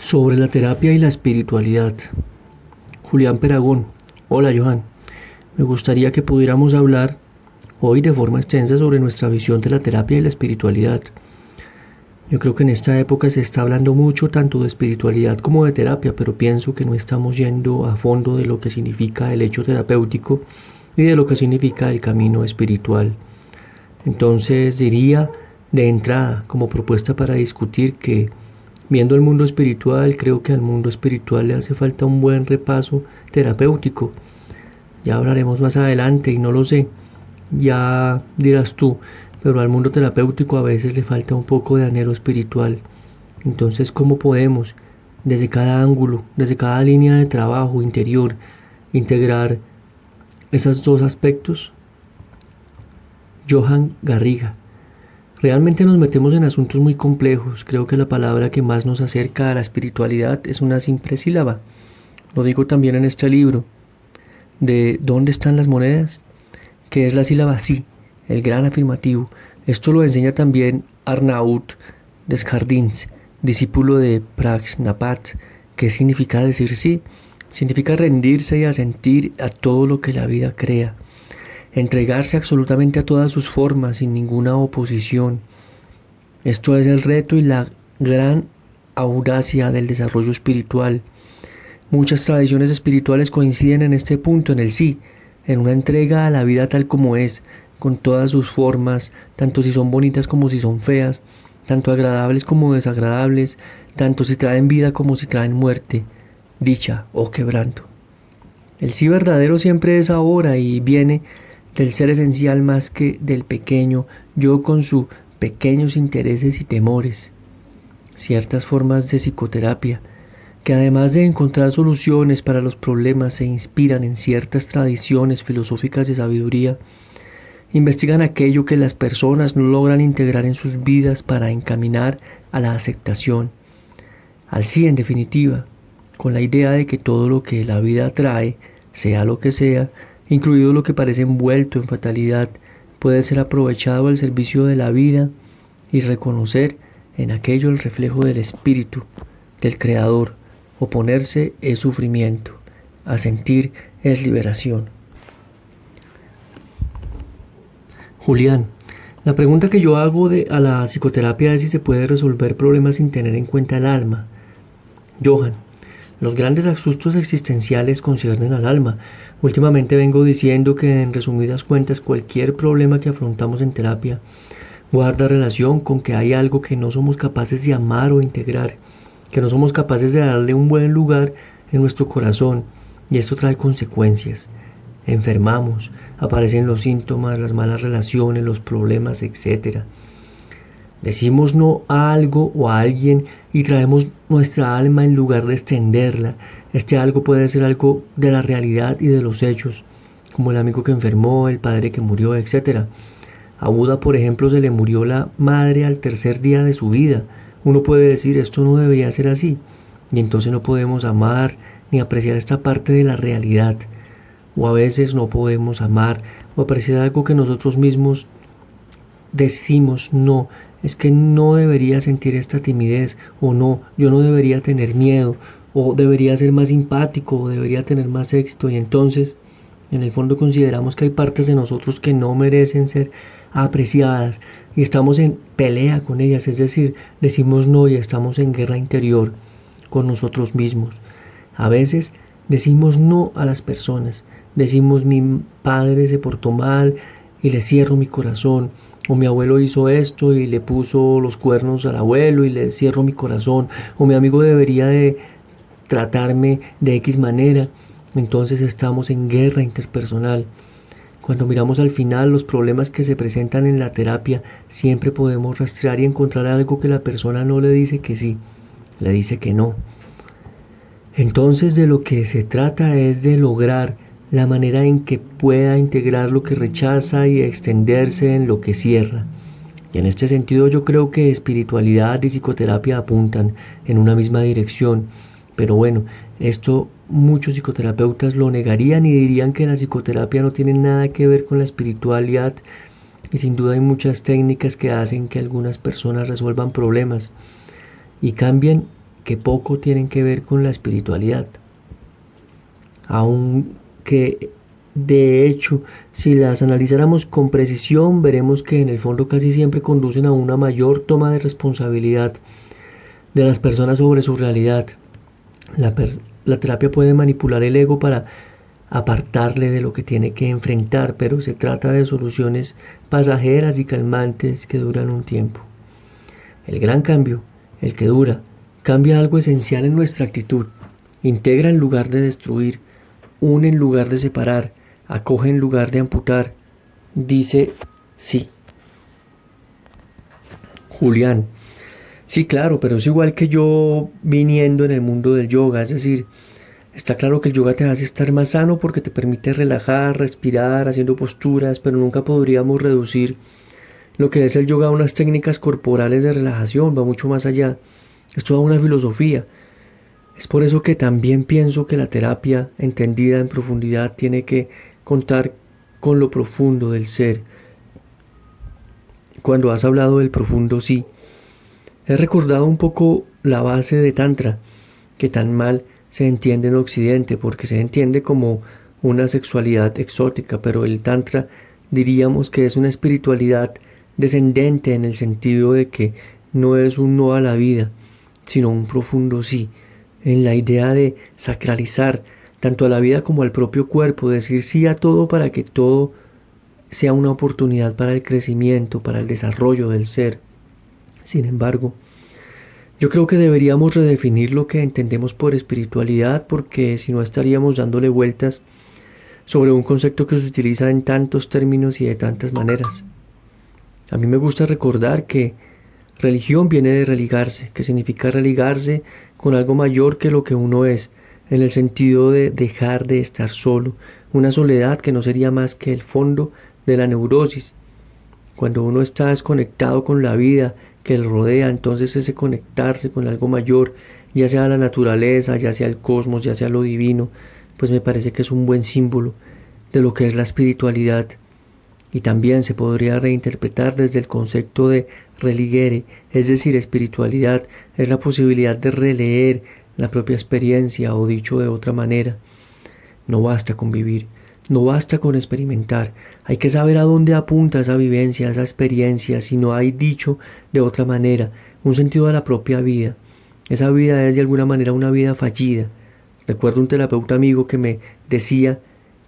Sobre la terapia y la espiritualidad. Julián Peragón. Hola Johan. Me gustaría que pudiéramos hablar hoy de forma extensa sobre nuestra visión de la terapia y la espiritualidad. Yo creo que en esta época se está hablando mucho tanto de espiritualidad como de terapia, pero pienso que no estamos yendo a fondo de lo que significa el hecho terapéutico y de lo que significa el camino espiritual. Entonces diría de entrada, como propuesta para discutir, que viendo el mundo espiritual, creo que al mundo espiritual le hace falta un buen repaso terapéutico. Ya hablaremos más adelante y no lo sé, ya dirás tú, pero al mundo terapéutico a veces le falta un poco de anhelo espiritual. Entonces, ¿cómo podemos, desde cada ángulo, desde cada línea de trabajo interior, integrar esos dos aspectos? Johan Garriga. Realmente nos metemos en asuntos muy complejos. Creo que la palabra que más nos acerca a la espiritualidad es una simple sílaba. Lo digo también en este libro. ¿De dónde están las monedas? Que es la sílaba sí, el gran afirmativo. Esto lo enseña también Arnaud Desjardins, discípulo de Prajnapat. ¿Qué significa decir sí? Significa rendirse y asentir a todo lo que la vida crea. Entregarse absolutamente a todas sus formas sin ninguna oposición. Esto es el reto y la gran audacia del desarrollo espiritual. Muchas tradiciones espirituales coinciden en este punto, en el sí, en una entrega a la vida tal como es, con todas sus formas, tanto si son bonitas como si son feas, tanto agradables como desagradables, tanto si traen vida como si traen muerte, dicha o quebranto. El sí verdadero siempre es ahora y viene del ser esencial más que del pequeño yo con sus pequeños intereses y temores. Ciertas formas de psicoterapia, que además de encontrar soluciones para los problemas se inspiran en ciertas tradiciones filosóficas de sabiduría, investigan aquello que las personas no logran integrar en sus vidas para encaminar a la aceptación, al sí en definitiva, con la idea de que todo lo que la vida trae, sea lo que sea, incluido lo que parece envuelto en fatalidad, puede ser aprovechado al servicio de la vida y reconocer en aquello el reflejo del espíritu, del creador. Oponerse es sufrimiento, asentir es liberación. Julián, la pregunta que yo hago a la psicoterapia es si se puede resolver problemas sin tener en cuenta el alma. Johan, los grandes asustos existenciales conciernen al alma. Últimamente vengo diciendo que en resumidas cuentas cualquier problema que afrontamos en terapia guarda relación con que hay algo que no somos capaces de amar o integrar, que no somos capaces de darle un buen lugar en nuestro corazón, y esto trae consecuencias. Enfermamos, aparecen los síntomas, las malas relaciones, los problemas, etc. Decimos no a algo o a alguien y traemos nuestra alma en lugar de extenderla. Este algo puede ser algo de la realidad y de los hechos, como el amigo que enfermó, el padre que murió, etc. A Buda, por ejemplo, se le murió la madre al tercer día de su vida. Uno puede decir, esto no debería ser así, y entonces no podemos amar ni apreciar esta parte de la realidad. O a veces no podemos amar o apreciar algo que nosotros mismos decimos, no, es que no debería sentir esta timidez, o no, yo no debería tener miedo, o debería ser más simpático, o debería tener más éxito, y entonces en el fondo consideramos que hay partes de nosotros que no merecen ser apreciadas y estamos en pelea con ellas, es decir, decimos no y estamos en guerra interior con nosotros mismos. A veces decimos no a las personas, decimos mi padre se portó mal y le cierro mi corazón, o mi abuelo hizo esto y le puso los cuernos al abuelo y le cierro mi corazón, o mi amigo debería de tratarme de X manera. Entonces estamos en guerra interpersonal. Cuando miramos al final los problemas que se presentan en la terapia, siempre podemos rastrear y encontrar algo que la persona no le dice que sí, le dice que no. Entonces de lo que se trata es de lograr la manera en que pueda integrar lo que rechaza y extenderse en lo que cierra. Y en este sentido yo creo que espiritualidad y psicoterapia apuntan en una misma dirección. Pero bueno, esto muchos psicoterapeutas lo negarían y dirían que la psicoterapia no tiene nada que ver con la espiritualidad, y sin duda hay muchas técnicas que hacen que algunas personas resuelvan problemas y cambien que poco tienen que ver con la espiritualidad. Aunque de hecho, si las analizáramos con precisión, veremos que en el fondo casi siempre conducen a una mayor toma de responsabilidad de las personas sobre su realidad. La terapia puede manipular el ego para apartarle de lo que tiene que enfrentar, pero se trata de soluciones pasajeras y calmantes que duran un tiempo. El gran cambio, el que dura, cambia algo esencial en nuestra actitud, integra en lugar de destruir, une en lugar de separar, acoge en lugar de amputar, dice sí. Julián: sí, claro, pero es igual que yo viniendo en el mundo del yoga, es decir, está claro que el yoga te hace estar más sano porque te permite relajar, respirar, haciendo posturas, pero nunca podríamos reducir lo que es el yoga a unas técnicas corporales de relajación, va mucho más allá, es toda una filosofía. Es por eso que también pienso que la terapia, entendida en profundidad, tiene que contar con lo profundo del ser. Cuando has hablado del profundo sí, he recordado un poco la base de Tantra, que tan mal se entiende en Occidente, porque se entiende como una sexualidad exótica, pero el Tantra diríamos que es una espiritualidad descendente en el sentido de que no es un no a la vida, sino un profundo sí, en la idea de sacralizar tanto a la vida como al propio cuerpo, decir sí a todo para que todo sea una oportunidad para el crecimiento, para el desarrollo del ser. Sin embargo, yo creo que deberíamos redefinir lo que entendemos por espiritualidad, porque si no estaríamos dándole vueltas sobre un concepto que se utiliza en tantos términos y de tantas maneras. A mí me gusta recordar que religión viene de religarse, que significa religarse con algo mayor que lo que uno es, en el sentido de dejar de estar solo, una soledad que no sería más que el fondo de la neurosis. Cuando uno está desconectado con la vida que le rodea, entonces ese conectarse con algo mayor, ya sea la naturaleza, ya sea el cosmos, ya sea lo divino, pues me parece que es un buen símbolo de lo que es la espiritualidad. Y también se podría reinterpretar desde el concepto de religere, es decir, espiritualidad es la posibilidad de releer la propia experiencia, o dicho de otra manera, no basta con vivir, no basta con experimentar, hay que saber a dónde apunta esa vivencia, esa experiencia, si no hay, dicho de otra manera, un sentido de la propia vida. Esa vida es de alguna manera una vida fallida. Recuerdo un terapeuta amigo que me decía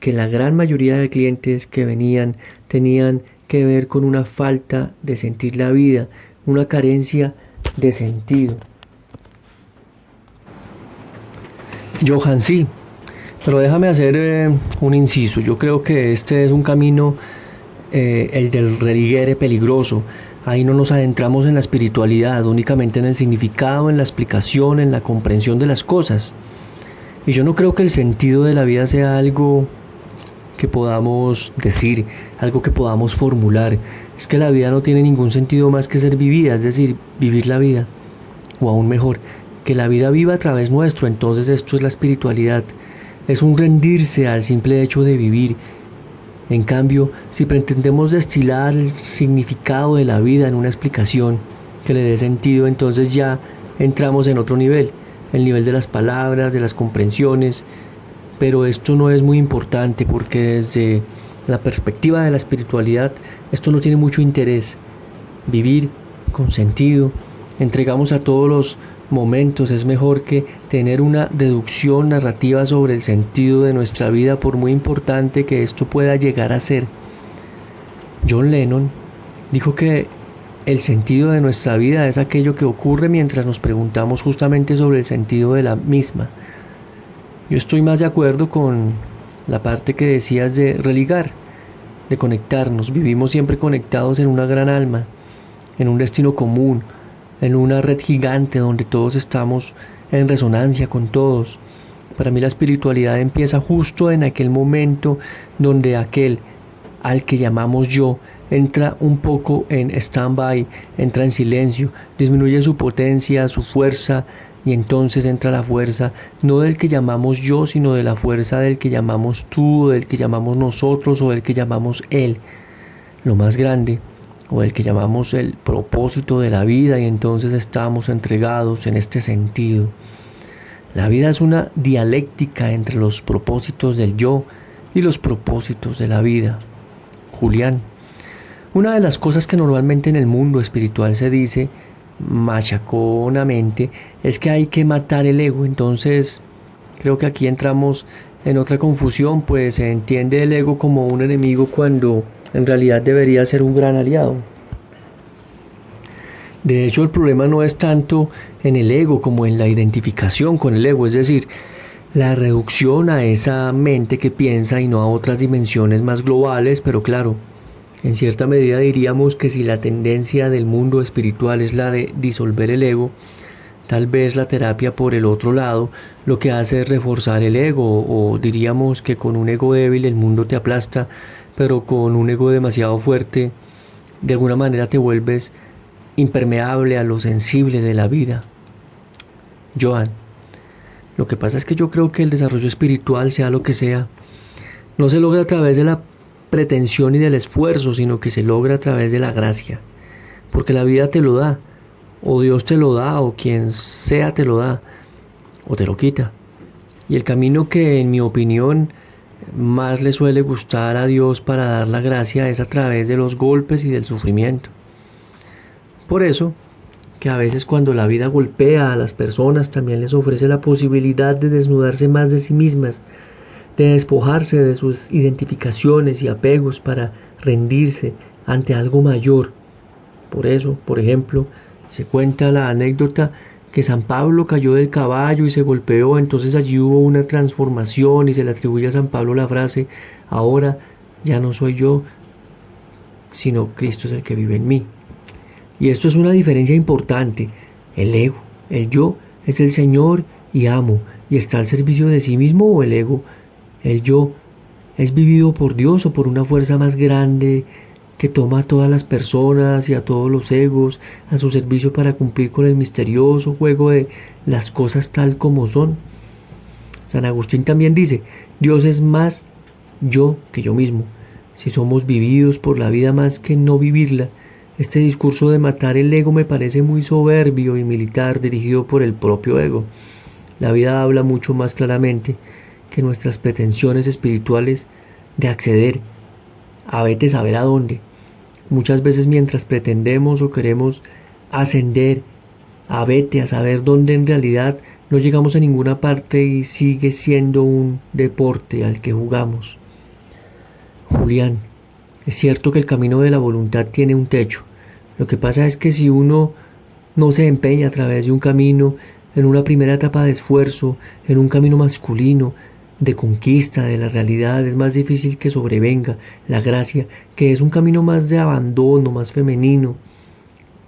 que la gran mayoría de clientes que venían tenían que ver con una falta de sentir la vida, una carencia de sentido. Johan, sí, pero déjame hacer un inciso. Yo creo que este es un camino, el del religere, peligroso. Ahí no nos adentramos en la espiritualidad, únicamente en el significado, en la explicación, en la comprensión de las cosas. Y yo no creo que el sentido de la vida sea algo que podamos decir, algo que podamos formular. Es que la vida no tiene ningún sentido más que ser vivida, es decir, vivir la vida. O aún mejor, que la vida viva a través nuestro. Entonces esto es la espiritualidad. Es un rendirse al simple hecho de vivir. En cambio, si pretendemos destilar el significado de la vida en una explicación que le dé sentido, entonces ya entramos en otro nivel, el nivel de las palabras, de las comprensiones. Pero esto no es muy importante porque desde la perspectiva de la espiritualidad esto no tiene mucho interés. Vivir con sentido, entregamos a todos los momentos, es mejor que tener una deducción narrativa sobre el sentido de nuestra vida, por muy importante que esto pueda llegar a ser. John Lennon dijo que el sentido de nuestra vida es aquello que ocurre mientras nos preguntamos justamente sobre el sentido de la misma. Yo estoy más de acuerdo con la parte que decías de religar, de conectarnos. Vivimos siempre conectados en una gran alma, en un destino común, en una red gigante donde todos estamos en resonancia con todos. Para mí la espiritualidad empieza justo en aquel momento donde aquel al que llamamos yo entra un poco en stand-by, entra en silencio, disminuye su potencia, su fuerza, y entonces entra la fuerza, no del que llamamos yo, sino de la fuerza del que llamamos tú, o del que llamamos nosotros, o del que llamamos él. Lo más grande o el que llamamos el propósito de la vida, y entonces estamos entregados en este sentido. La vida es una dialéctica entre los propósitos del yo y los propósitos de la vida. Julián, una de las cosas que normalmente en el mundo espiritual se dice machaconamente es que hay que matar el ego. Entonces creo que aquí entramos en otra confusión, pues se entiende el ego como un enemigo cuando en realidad debería ser un gran aliado. De hecho, el problema no es tanto en el ego como en la identificación con el ego, es decir, la reducción a esa mente que piensa y no a otras dimensiones más globales, pero claro, en cierta medida diríamos que si la tendencia del mundo espiritual es la de disolver el ego, tal vez la terapia por el otro lado lo que hace es reforzar el ego, o diríamos que con un ego débil el mundo te aplasta, pero con un ego demasiado fuerte de alguna manera te vuelves impermeable a lo sensible de la vida. Johan, lo que pasa es que yo creo que el desarrollo espiritual, sea lo que sea, no se logra a través de la pretensión y del esfuerzo, sino que se logra a través de la gracia, porque la vida te lo da, o Dios te lo da, o quien sea te lo da, o te lo quita. Y el camino que, en mi opinión, más le suele gustar a Dios para dar la gracia es a través de los golpes y del sufrimiento. Por eso, que a veces cuando la vida golpea a las personas también les ofrece la posibilidad de desnudarse más de sí mismas, de despojarse de sus identificaciones y apegos para rendirse ante algo mayor. Por eso, por ejemplo, se cuenta la anécdota que San Pablo cayó del caballo y se golpeó, entonces allí hubo una transformación y se le atribuye a San Pablo la frase: ahora ya no soy yo, sino Cristo es el que vive en mí. Y esto es una diferencia importante. El ego, el yo, es el Señor y amo, y está al servicio de sí mismo, o el ego, el yo, es vivido por Dios o por una fuerza más grande que toma a todas las personas y a todos los egos a su servicio para cumplir con el misterioso juego de las cosas tal como son. San Agustín también dice: Dios es más yo que yo mismo. Si somos vividos por la vida más que no vivirla, este discurso de matar el ego me parece muy soberbio y militar, dirigido por el propio ego. La vida habla mucho más claramente que nuestras pretensiones espirituales de acceder a vete saber a dónde. Muchas veces mientras pretendemos o queremos ascender a vete a saber dónde, en realidad no llegamos a ninguna parte y sigue siendo un deporte al que jugamos. Julián, es cierto que el camino de la voluntad tiene un techo. Lo que pasa es que si uno no se empeña a través de un camino, en una primera etapa de esfuerzo, en un camino masculino, de conquista de la realidad, es más difícil que sobrevenga la gracia, que es un camino más de abandono, más femenino.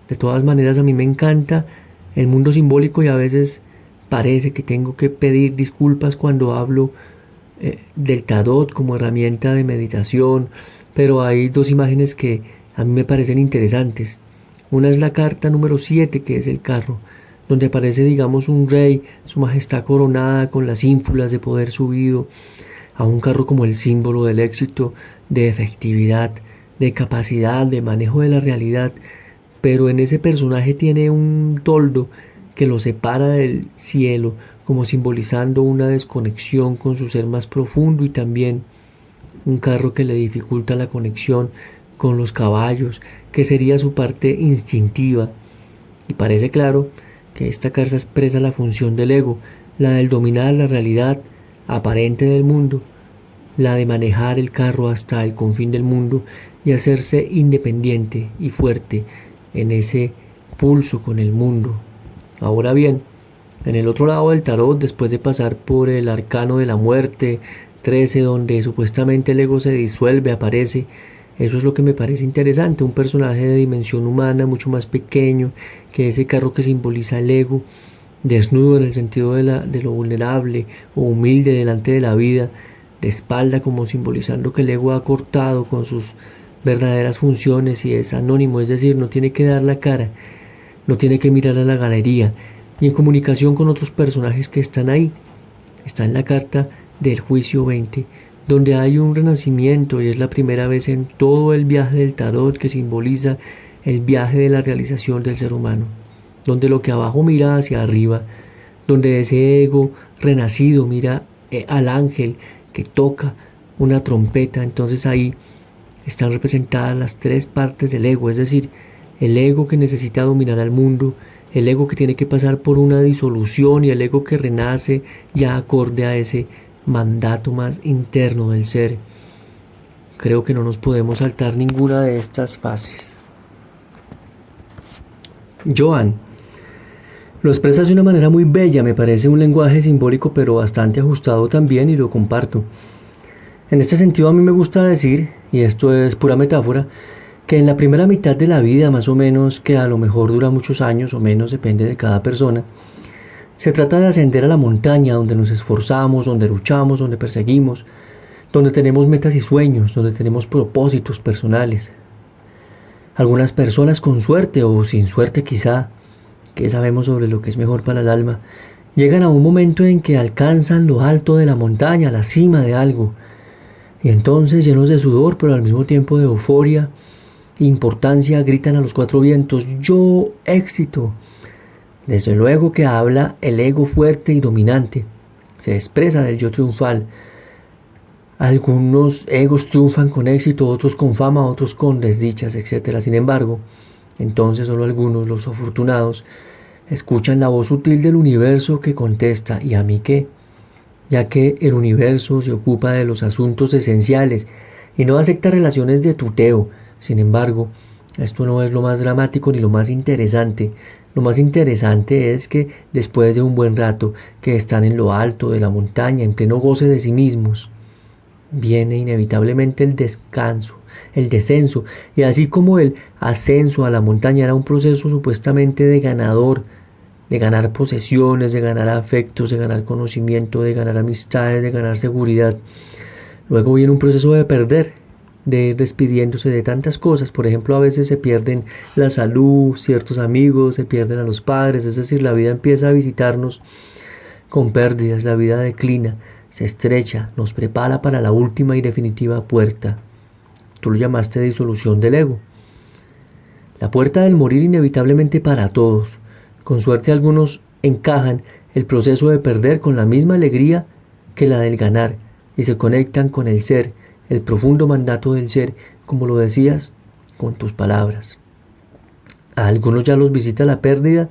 De todas maneras, a mí me encanta el mundo simbólico y a veces parece que tengo que pedir disculpas cuando hablo del tarot como herramienta de meditación, pero hay dos imágenes que a mí me parecen interesantes. Una es la carta número 7, que es el carro, donde aparece, digamos, un rey, su majestad coronada con las ínfulas de poder subido a un carro como el símbolo del éxito, de efectividad, de capacidad, de manejo de la realidad, pero en ese personaje tiene un toldo que lo separa del cielo, como simbolizando una desconexión con su ser más profundo, y también un carro que le dificulta la conexión con los caballos, que sería su parte instintiva. Y parece claro que esta carta expresa la función del ego, la del dominar la realidad aparente del mundo, la de manejar el carro hasta el confín del mundo y hacerse independiente y fuerte en ese pulso con el mundo. Ahora bien, en el otro lado del tarot, después de pasar por el arcano de la muerte 13, donde supuestamente el ego se disuelve, aparece, eso es lo que me parece interesante, un personaje de dimensión humana mucho más pequeño que ese carro que simboliza el ego, desnudo en el sentido de lo vulnerable o humilde delante de la vida, de espalda, como simbolizando que el ego ha cortado con sus verdaderas funciones y es anónimo, es decir, no tiene que dar la cara, no tiene que mirar a la galería, y en comunicación con otros personajes que están ahí. Está en la carta del juicio 20, donde hay un renacimiento y es la primera vez en todo el viaje del tarot que simboliza el viaje de la realización del ser humano, donde lo que abajo mira hacia arriba, donde ese ego renacido mira al ángel que toca una trompeta. Entonces ahí están representadas las tres partes del ego, es decir, el ego que necesita dominar al mundo, el ego que tiene que pasar por una disolución y el ego que renace ya acorde a ese mandato más interno del ser. Creo que no nos podemos saltar ninguna de estas fases. Joan lo expresas de una manera muy bella, me parece un lenguaje simbólico pero bastante ajustado también y lo comparto. En este sentido a mí me gusta decir, y esto es pura metáfora, que en la primera mitad de la vida, más o menos, que a lo mejor dura muchos años o menos, depende de cada persona, se trata de ascender a la montaña donde nos esforzamos, donde luchamos, donde perseguimos, donde tenemos metas y sueños, donde tenemos propósitos personales. Algunas personas con suerte o sin suerte quizá, que sabemos sobre lo que es mejor para el alma, llegan a un momento en que alcanzan lo alto de la montaña, la cima de algo, y entonces, llenos de sudor, pero al mismo tiempo de euforia e importancia, gritan a los cuatro vientos: ¡yo, éxito! Desde luego que habla el ego fuerte y dominante, se expresa del yo triunfal. Algunos egos triunfan con éxito, otros con fama, otros con desdichas, etc. Sin embargo, entonces solo algunos, los afortunados, escuchan la voz sutil del universo que contesta: ¿y a mí qué? Ya que el universo se ocupa de los asuntos esenciales y no acepta relaciones de tuteo. Sin embargo, esto no es lo más dramático ni lo más interesante. Lo más interesante es que después de un buen rato, que están en lo alto de la montaña, en pleno goce de sí mismos, viene inevitablemente el descanso, el descenso, y así como el ascenso a la montaña era un proceso supuestamente de ganador, de ganar posesiones, de ganar afectos, de ganar conocimiento, de ganar amistades, de ganar seguridad. Luego viene un proceso de perder, de ir despidiéndose de tantas cosas. Por ejemplo, a veces se pierden la salud, ciertos amigos, se pierden a los padres, es decir, la vida empieza a visitarnos con pérdidas, la vida declina, se estrecha, nos prepara para la última y definitiva puerta. Tú lo llamaste disolución del ego. La puerta del morir inevitablemente para todos. Con suerte algunos encajan el proceso de perder con la misma alegría que la del ganar y se conectan con el ser, el profundo mandato del ser, como lo decías con tus palabras. A algunos ya los visita la pérdida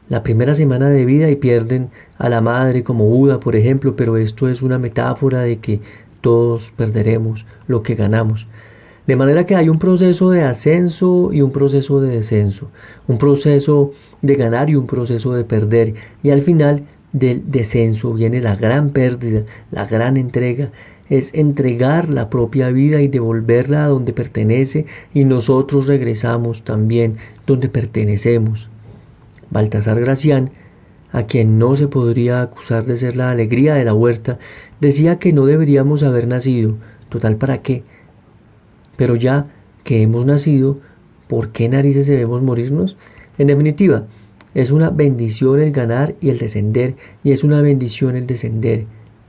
la primera semana de vida y pierden a la madre como Buda, por ejemplo, pero esto es una metáfora de que todos perderemos lo que ganamos. De manera que hay un proceso de ascenso y un proceso de descenso, un proceso de ganar y un proceso de perder, y al final del descenso viene la gran pérdida, la gran entrega. Es entregar la propia vida y devolverla a donde pertenece, y nosotros regresamos también donde pertenecemos. Baltasar Gracián, a quien no se podría acusar de ser la alegría de la huerta, decía que no deberíamos haber nacido. Total, ¿para qué? Pero ya que hemos nacido, ¿por qué narices debemos morirnos? En definitiva, es una bendición el ganar y el descender, y es una bendición el descender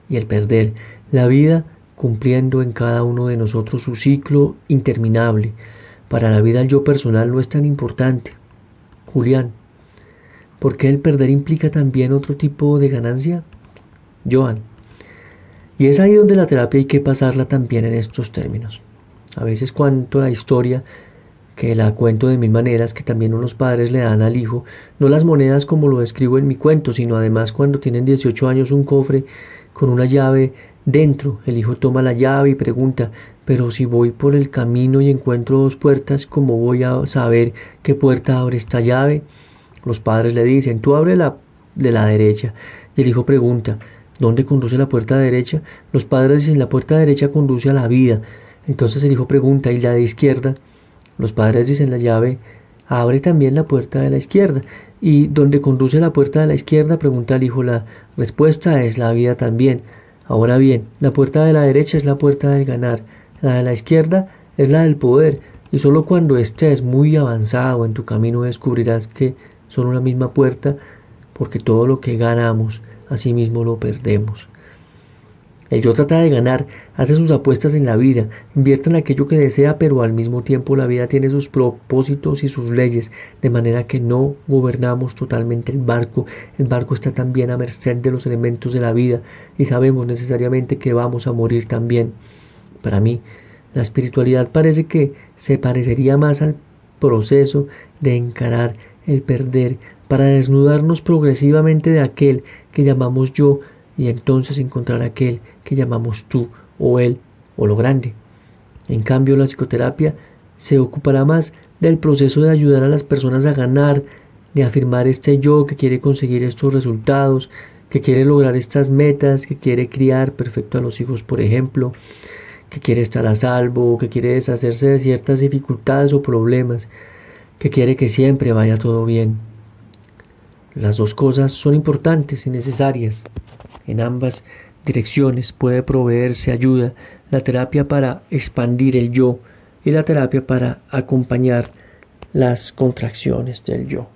y el perder. La vida cumpliendo en cada uno de nosotros su ciclo interminable. Para la vida el yo personal no es tan importante. Julián, ¿por qué el perder implica también otro tipo de ganancia? Joan, y es ahí donde la terapia hay que pasarla también en estos términos. A veces cuento la historia, que la cuento de mil maneras, que también unos padres le dan al hijo, no las monedas como lo escribo en mi cuento, sino además cuando tienen 18 años un cofre con una llave dentro. El hijo toma la llave y pregunta: pero si voy por el camino y encuentro dos puertas, ¿cómo voy a saber qué puerta abre esta llave? Los padres le dicen: tú abre la de la derecha. Y el hijo pregunta: ¿dónde conduce la puerta derecha? Los padres dicen: la puerta derecha conduce a la vida. Entonces el hijo pregunta: ¿y la de izquierda? Los padres dicen: la llave abre también la puerta de la izquierda. ¿Y dónde conduce la puerta de la izquierda? Pregunta el hijo. La respuesta es: la vida también. Ahora bien, la puerta de la derecha es la puerta del ganar, la de la izquierda es la del poder, y solo cuando estés muy avanzado en tu camino descubrirás que son una misma puerta, porque todo lo que ganamos, asimismo lo perdemos. El yo trata de ganar, hace sus apuestas en la vida, invierte en aquello que desea, pero al mismo tiempo la vida tiene sus propósitos y sus leyes, de manera que no gobernamos totalmente el barco está también a merced de los elementos de la vida y sabemos necesariamente que vamos a morir también. Para mí, la espiritualidad parece que se parecería más al proceso de encarar el perder para desnudarnos progresivamente de aquel que llamamos yo y entonces encontrar aquel que llamamos tú o él o lo grande. En cambio, la psicoterapia se ocupará más del proceso de ayudar a las personas a ganar, de afirmar este yo que quiere conseguir estos resultados, que quiere lograr estas metas, que quiere criar perfecto a los hijos, por ejemplo, que quiere estar a salvo, que quiere deshacerse de ciertas dificultades o problemas, que quiere que siempre vaya todo bien. Las dos cosas son importantes y necesarias. En ambas direcciones puede proveerse ayuda, la terapia para expandir el yo y la terapia para acompañar las contracciones del yo.